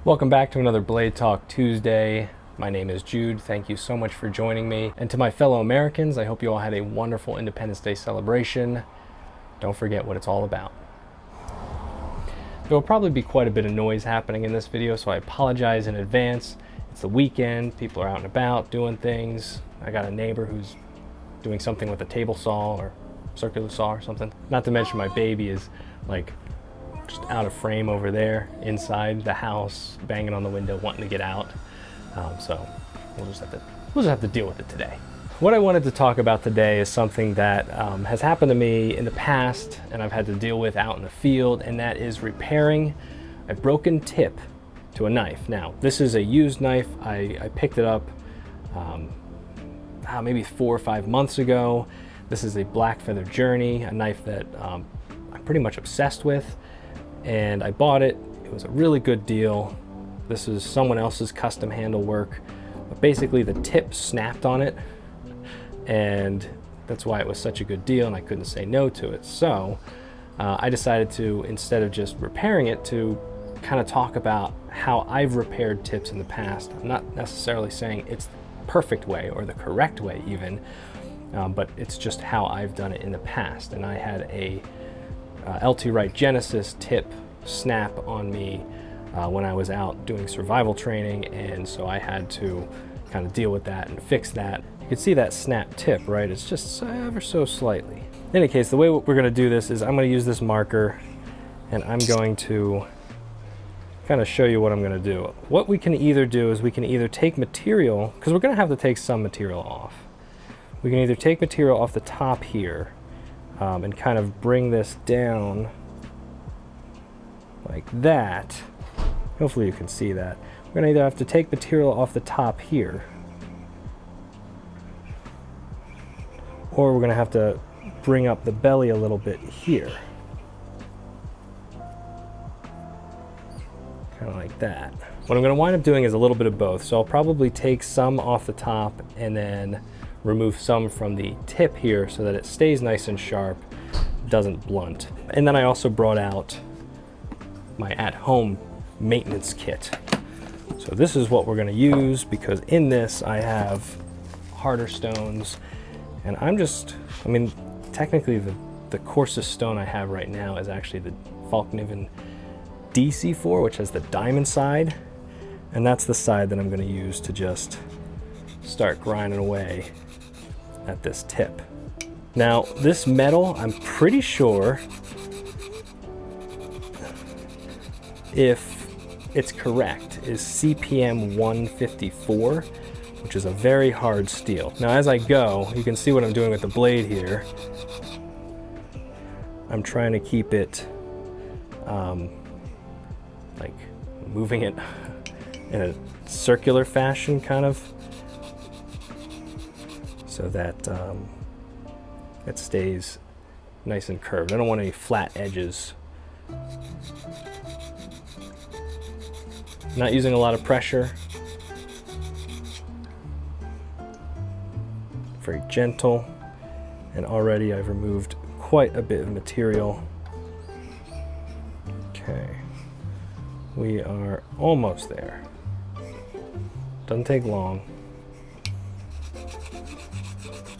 Welcome back to another Blade Talk Tuesday. My name is Jude. Thank you so much for joining me. And to my fellow Americans, I hope you all had a wonderful Independence Day celebration. Don't forget what it's all about. There will probably be quite a bit of noise happening in this video, so I apologize in advance. It's the weekend, people are out and about doing things. I got a neighbor who's doing something with a table saw or circular saw or something. Not to mention my baby is like just out of frame over there inside the house, banging on the window, wanting to get out. So we'll just have to deal with it today. What I wanted to talk about today is something that has happened to me in the past and I've had to deal with out in the field, and that is repairing a broken tip to a knife. Now, this is a used knife. I picked it up maybe 4 or 5 months ago. This is a Blackfeather Journey, a knife that I'm pretty much obsessed with. And I bought it. It was a really good deal. This is someone else's custom handle work, but basically the tip snapped on it, and that's why it was such a good deal, and I couldn't say no to it. So I decided to, instead of just repairing it, to kind of talk about how I've repaired tips in the past. I'm not necessarily saying it's the perfect way or the correct way even, but it's just how I've done it in the past. And I had a LT Wright Genesis tip snap on me when I was out doing survival training, and so I had to kind of deal with that and fix that. You can see that snap tip, right? It's just ever so slightly. In any case, the way we're going to do this is I'm going to use this marker, and I'm going to kind of show you what I'm going to do. What we can either do is we can either take material, because we're going to have to take some material off. We can either take material off the top here, and kind of bring this down like that. Hopefully you can see that. We're gonna either have to take material off the top here, or we're gonna have to bring up the belly a little bit here. Kind of like that. What I'm gonna wind up doing is a little bit of both. So I'll probably take some off the top and then remove some from the tip here so that it stays nice and sharp, doesn't blunt. And then I also brought out my at-home maintenance kit. So this is what we're gonna use, because in this I have harder stones, and technically the coarsest stone I have right now is actually the Falkniven DC4, which has the diamond side, and that's the side that I'm gonna use to just start grinding away at this tip. Now, this metal, I'm pretty sure, if it's correct, is CPM 154, which is a very hard steel. Now, as I go, you can see what I'm doing with the blade here. I'm trying to keep it, like moving it in a circular fashion, kind of, so that it stays nice and curved. I don't want any flat edges. Not using a lot of pressure. Very gentle. And already I've removed quite a bit of material. Okay. We are almost there. Doesn't take long.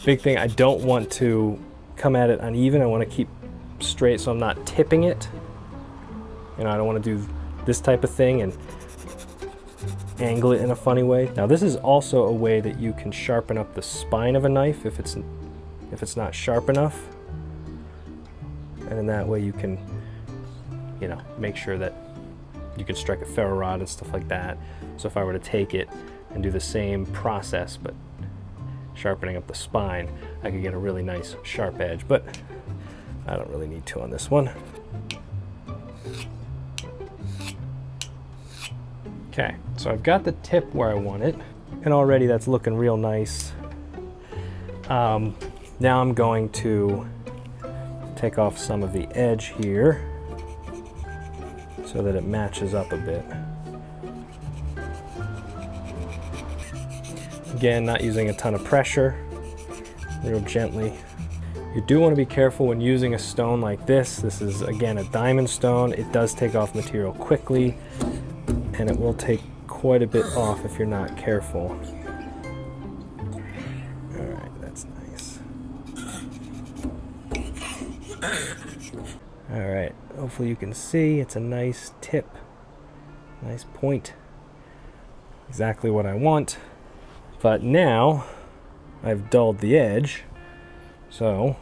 Big thing, I don't want to come at it uneven. I want to keep straight so I'm not tipping it. You know, I don't want to do this type of thing and angle it in a funny way. Now, this is also a way that you can sharpen up the spine of a knife if it's not sharp enough. And in that way you can, you know, make sure that you can strike a ferro rod and stuff like that. So if I were to take it and do the same process, but sharpening up the spine, I could get a really nice sharp edge, but I don't really need to on this one. Okay, so I've got the tip where I want it, and already that's looking real nice. Now I'm going to take off some of the edge here so that it matches up a bit. Again, not using a ton of pressure, real gently. You do want to be careful when using a stone like this. This is, again, a diamond stone. It does take off material quickly. and it will take quite a bit off if you're not careful. All right, that's nice. All right, hopefully you can see it's a nice tip, nice point. Exactly what I want. But now I've dulled the edge, so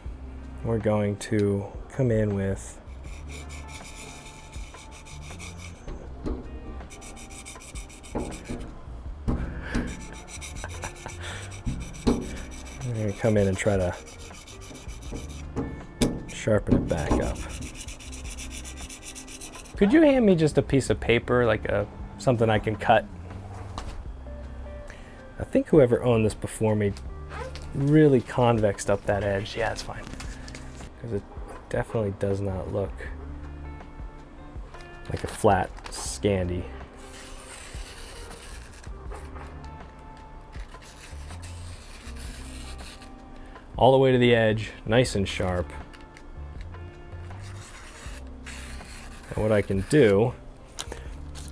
we're going to come in with I'm going to come in and try to sharpen it back up. Could you hand me just a piece of paper, like something I can cut? I think whoever owned this before me really convexed up that edge. Yeah, it's fine. Because it definitely does not look like a flat Scandi. All the way to the edge, nice and sharp. And what I can do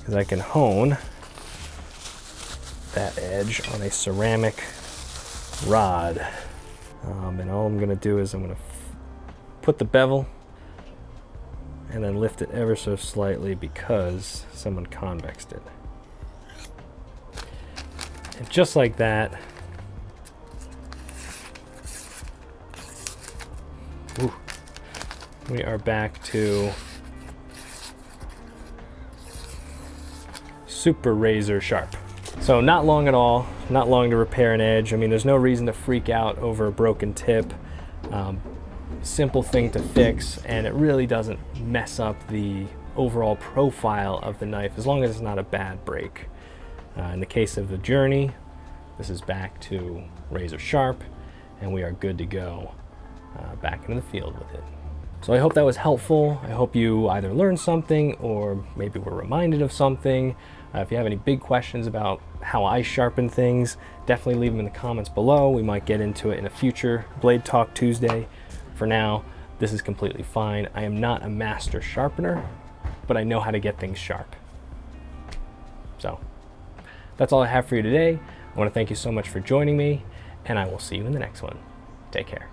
is I can hone that edge on a ceramic rod. And all I'm gonna do is I'm gonna put the bevel and then lift it ever so slightly because someone convexed it. And just like that, we are back to super razor sharp. So not long at all, not long to repair an edge. I mean, there's no reason to freak out over a broken tip. Simple thing to fix, and it really doesn't mess up the overall profile of the knife as long as it's not a bad break. In the case of the Journey, this is back to razor sharp, and we are good to go back into the field with it. So I hope that was helpful. I hope you either learned something or maybe were reminded of something. If you have any big questions about how I sharpen things, definitely leave them in the comments below. We might get into it in a future Blade Talk Tuesday. For now, this is completely fine. I am not a master sharpener, but I know how to get things sharp. So that's all I have for you today. I want to thank you so much for joining me, and I will see you in the next one. Take care.